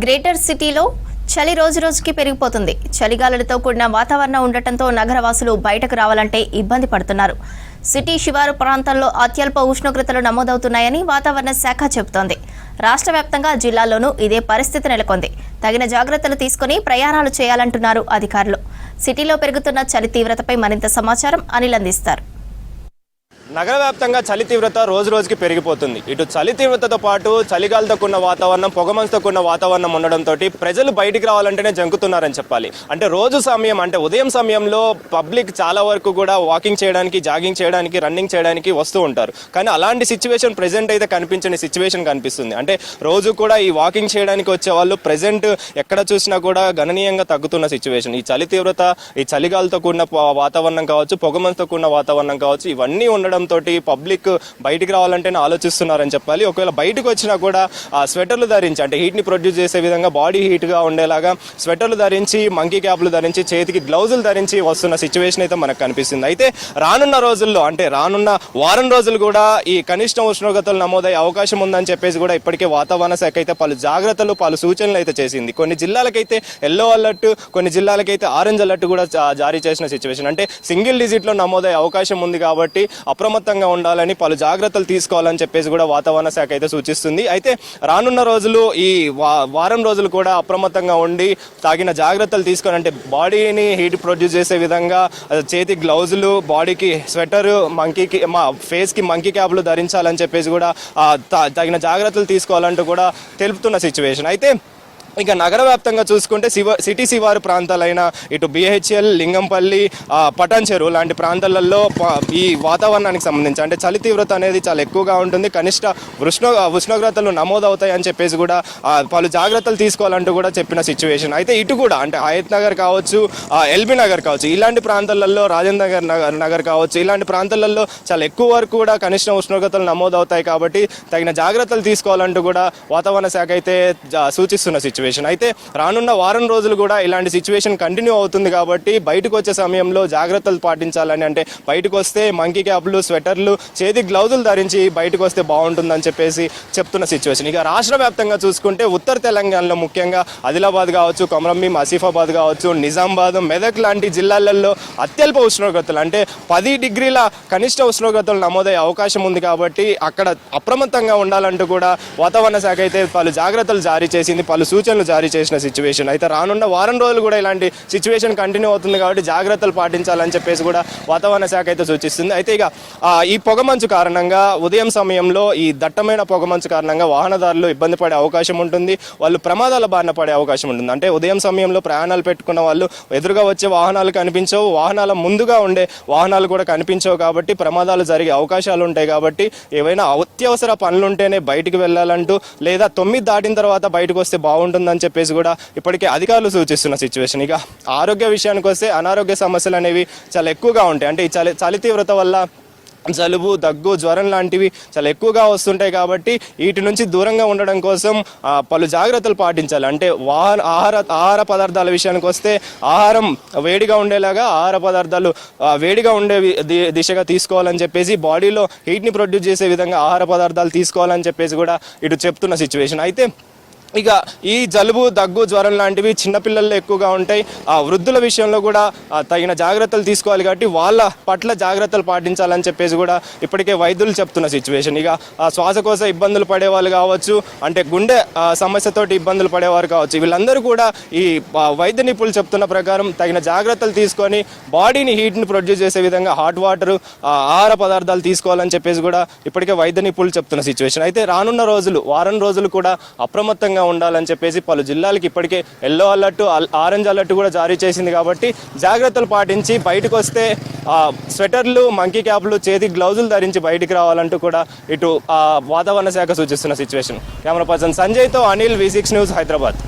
Greater సిటీలో చలి రోజురోజుకి పెరిగిపోతుంది. చలిగాలులతో కూడిన వాతావరణం ఉండటంతో నగరవాసులు బయటకు రావాలంటే ఇబ్బంది పడుతున్నారు. సిటీ శివారు ప్రాంతాల్లో అత్యల్ప ఉష్ణోగ్రతలు నమోదవుతున్నాయని వాతావరణ శాఖ చెబుతోంది. రాష్ట్ర వ్యాప్తంగా జిల్లాల్లోనూ ఇదే పరిస్థితి నెలకొంది. తగిన జాగ్రత్తలు తీసుకుని ప్రయాణాలు చేయాలంటున్నారు అధికారులు. సిటీలో పెరుగుతున్న చలి తీవ్రతపై మరింత సమాచారం అనిల్ అందిస్తారు. నగర వ్యాప్తంగా చలి తీవ్రత రోజు రోజుకి పెరిగిపోతుంది. ఇటు చలి తీవ్రతతో పాటు చలిగాలితో కూడిన వాతావరణం, పొగమంచుతో కూడిన వాతావరణం ఉండడంతో ప్రజలు బయటికి రావాలంటేనే జంకుతున్నారని చెప్పాలి. అంటే రోజు సమయం అంటే ఉదయం సమయంలో పబ్లిక్ చాలా వరకు కూడా వాకింగ్ చేయడానికి, జాగింగ్ చేయడానికి, రన్నింగ్ చేయడానికి వస్తూ ఉంటారు. కానీ అలాంటి సిచ్యువేషన్ ప్రెజెంట్ అయితే కనిపించని సిచ్యువేషన్ కనిపిస్తుంది. అంటే రోజు కూడా ఈ వాకింగ్ చేయడానికి వచ్చే వాళ్ళు ప్రెజెంట్ ఎక్కడ చూసినా కూడా గణనీయంగా తగ్గుతున్న సిచ్యువేషన్. ఈ చలి తీవ్రత, ఈ చలిగాలితో కూడిన వాతావరణం కావచ్చు, పొగమంచుతో కూడిన వాతావరణం కావచ్చు, ఇవన్నీ ఉండడం తోటి పబ్లిక్ బయటికి రావాలంటేనే ఆలోచిస్తున్నారని చెప్పాలి. ఒకవేళ బయటకు వచ్చినా కూడా స్వెటర్లు ధరించి, అంటే హీట్ ని ప్రొడ్యూస్ చేసే విధంగా బాడీ హీట్ గా ఉండేలాగా స్వెటర్లు ధరించి, మంకీ క్యాప్లు ధరించి, చేతికి గ్లౌజులు ధరించి వస్తున్న సిచ్యువేషన్ అయితే మనకు కనిపిస్తుంది. అయితే రానున్న రోజుల్లో, అంటే రానున్న వారం రోజులు కూడా ఈ కనిష్ట ఉష్ణోగ్రతలు నమోదయ్యే అవకాశం ఉందని చెప్పేసి కూడా ఇప్పటికే వాతావరణ శాఖ అయితే పలు జాగ్రత్తలు, పలు సూచనలు అయితే చేసింది. కొన్ని జిల్లాలకైతే ఎల్లో అలర్ట్, కొన్ని జిల్లాలకైతే ఆరెంజ్ అలర్ట్ కూడా జారీ చేసిన సిచ్యువేషన్. అంటే సింగిల్ డిజిట్ లో నమోదయ్యే అవకాశం ఉంది కాబట్టి అప్రమత్తంగా ఉండాలని, పలు జాగ్రత్తలు తీసుకోవాలని చెప్పేసి కూడా వాతావరణ శాఖ అయితే సూచిస్తుంది. అయితే రానున్న రోజులు, ఈ వారం రోజులు కూడా అప్రమత్తంగా ఉండి తగిన జాగ్రత్తలు తీసుకొని, అంటే బాడీని హీట్ ప్రొడ్యూస్ చేసే విధంగా చేతి గ్లౌజులు, బాడీకి స్వెటర్, ఫేస్కి మంకీ క్యాప్లు ధరించాలని చెప్పేసి కూడా తగిన జాగ్రత్తలు తీసుకోవాలంటూ కూడా తెలుపుతున్న సిచ్యువేషన్. అయితే ఇక నగర వ్యాప్తంగా చూసుకుంటే సిటీ శివారు ప్రాంతాలైన ఇటు బిహెచ్ఎల్, లింగంపల్లి, పటాన్ చెరువు లాంటి ప్రాంతాలలో ఈ వాతావరణానికి సంబంధించి అంటే చలి తీవ్రత అనేది చాలా ఎక్కువగా ఉంటుంది. కనిష్ట ఉష్ణోగ్రతలు నమోదవుతాయి అని చెప్పేసి కూడా పలు జాగ్రత్తలు తీసుకోవాలంటూ కూడా చెప్పిన సిచ్యువేషన్. అయితే ఇటు కూడా అంటే హయత్ నగర్ కావచ్చు, ఎల్బీ నగర్ కావచ్చు, ఇలాంటి ప్రాంతాలలో, రాజేంద్ర నగర్ కావచ్చు, ఇలాంటి ప్రాంతాలలో చాలా ఎక్కువ వరకు కూడా కనిష్ట ఉష్ణోగ్రతలు నమోదవుతాయి కాబట్టి తగిన జాగ్రత్తలు తీసుకోవాలంటూ కూడా వాతావరణ శాఖ అయితే సూచిస్తున్న సిచ్యువేషన్. అయితే రానున్న వారం రోజులు కూడా ఇలాంటి సిచ్యువేషన్ కంటిన్యూ అవుతుంది కాబట్టి బయటకు వచ్చే సమయంలో జాగ్రత్తలు పాటించాలని, అంటే బయటకు వస్తే మంకీ క్యాప్లు, స్వెటర్లు, చేతి గ్లౌజులు ధరించి బయటకు వస్తే బాగుంటుందని చెప్పేసి చెప్తున్న సిచ్యువేషన్. ఇక రాష్ట్ర వ్యాప్తంగా చూసుకుంటే ఉత్తర తెలంగాణలో ముఖ్యంగా ఆదిలాబాద్ కావచ్చు, కొమరంభీం, ఆసిఫాబాద్ కావచ్చు, నిజామాబాద్, మెదక్ లాంటి జిల్లాలలో అత్యల్ప ఉష్ణోగ్రతలు అంటే 10 డిగ్రీల కనిష్ట ఉష్ణోగ్రతలు నమోదయ్యే అవకాశం ఉంది కాబట్టి అక్కడ అప్రమత్తంగా ఉండాలంటూ కూడా వాతావరణ శాఖ అయితే పలు జాగ్రత్తలు జారీ చేసింది, పలు సూచనలు జారీ చేసిన సిచ్యువేషన్. అయితే రానున్న వారం రోజులు కూడా ఇలాంటి సిచ్యువేషన్ కంటిన్యూ అవుతుంది కాబట్టి జాగ్రత్తలు పాటించాలని చెప్పేసి కూడా వాతావరణ శాఖ అయితే సూచిస్తుంది. అయితే ఇక ఈ పొగమంచు కారణంగా ఉదయం సమయంలో ఈ దట్టమైన పొగమంచు కారణంగా వాహనదారులు ఇబ్బంది పడే అవకాశం ఉంటుంది, వాళ్ళు ప్రమాదాల బారిన పడే అవకాశం ఉంటుంది. అంటే ఉదయం సమయంలో ప్రయాణాలు పెట్టుకున్న వాళ్ళు ఎదురుగా వచ్చే వాహనాలు కనిపించవు, వాహనాల ముందుగా ఉండే వాహనాలు కూడా కనిపించవు కాబట్టి ప్రమాదాలు జరిగే అవకాశాలు ఉంటాయి. కాబట్టి ఏవైనా అత్యవసర పనులుంటేనే బయటికి వెళ్ళాలంటూ, లేదా 9 దాటిన తర్వాత బయటకు వస్తే బాగుంటుందని చెప్పేసి కూడా ఇప్పటికే అధికారులు సూచిస్తున్న సిచ్యువేషన్. ఇక ఆరోగ్య విషయానికి వస్తే అనారోగ్య సమస్యలు అనేవి చాలా ఎక్కువగా ఉంటాయి. అంటే ఈ చలి తీవ్రత వల్ల జలుబు, దగ్గు, జ్వరం లాంటివి చాలా ఎక్కువగా వస్తుంటాయి కాబట్టి వీటి నుంచి దూరంగా ఉండడం కోసం పలు జాగ్రత్తలు పాటించాలి. అంటే ఆహార పదార్థాల విషయానికి వస్తే ఆహారం వేడిగా ఉండేలాగా, ఆహార పదార్థాలు వేడిగా ఉండే దిశగా తీసుకోవాలని చెప్పేసి, బాడీలో హీట్ని ప్రొడ్యూస్ చేసే విధంగా ఆహార పదార్థాలు తీసుకోవాలని చెప్పేసి కూడా ఇటు చెప్తున్న సిచ్యువేషన్. అయితే ఇక ఈ జలుబు, దగ్గు, జ్వరం లాంటివి చిన్నపిల్లల్లో ఎక్కువగా ఉంటాయి. వృద్ధుల విషయంలో కూడా తగిన జాగ్రత్తలు తీసుకోవాలి కాబట్టి వాళ్ళ పట్ల జాగ్రత్తలు పాటించాలని చెప్పేసి కూడా ఇప్పటికే వైద్యులు చెప్తున్న సిచ్యువేషన్. ఇక శ్వాసకోశ ఇబ్బందులు పడేవాళ్ళు కావచ్చు, అంటే గుండె సమస్యతోటి ఇబ్బందులు పడేవారు కావచ్చు, వీళ్ళందరూ కూడా ఈ వైద్య నిపుణులు చెప్తున్న ప్రకారం తగిన జాగ్రత్తలు తీసుకొని బాడీని హీట్ని ప్రొడ్యూస్ చేసే విధంగా హాట్ వాటర్, ఆహార పదార్థాలు తీసుకోవాలని చెప్పేసి కూడా ఇప్పటికే వైద్య నిపుణులు చెప్తున్న సిచ్యువేషన్. అయితే రానున్న రోజులు, వారం రోజులు కూడా అప్రమత్తంగా ఉండాలని చెప్పేసి పలు జిల్లాలకు ఇప్పటికే ఎల్లో అలర్ట్, ఆరెంజ్ అలర్ట్ కూడా జారీ చేసింది కాబట్టి జాగ్రత్తలు పాటించి బయటకు వస్తే స్వెటర్లు, మంకీ క్యాప్లు, చేతి గ్లౌజులు ధరించి బయటికి రావాలంటూ కూడా ఇటు వాతావరణ శాఖ సూచిస్తున్న సిచ్యువేషన్. కెమెరా పర్సన్ సంజయ్తో అనిల్, V6 న్యూస్, హైదరాబాద్.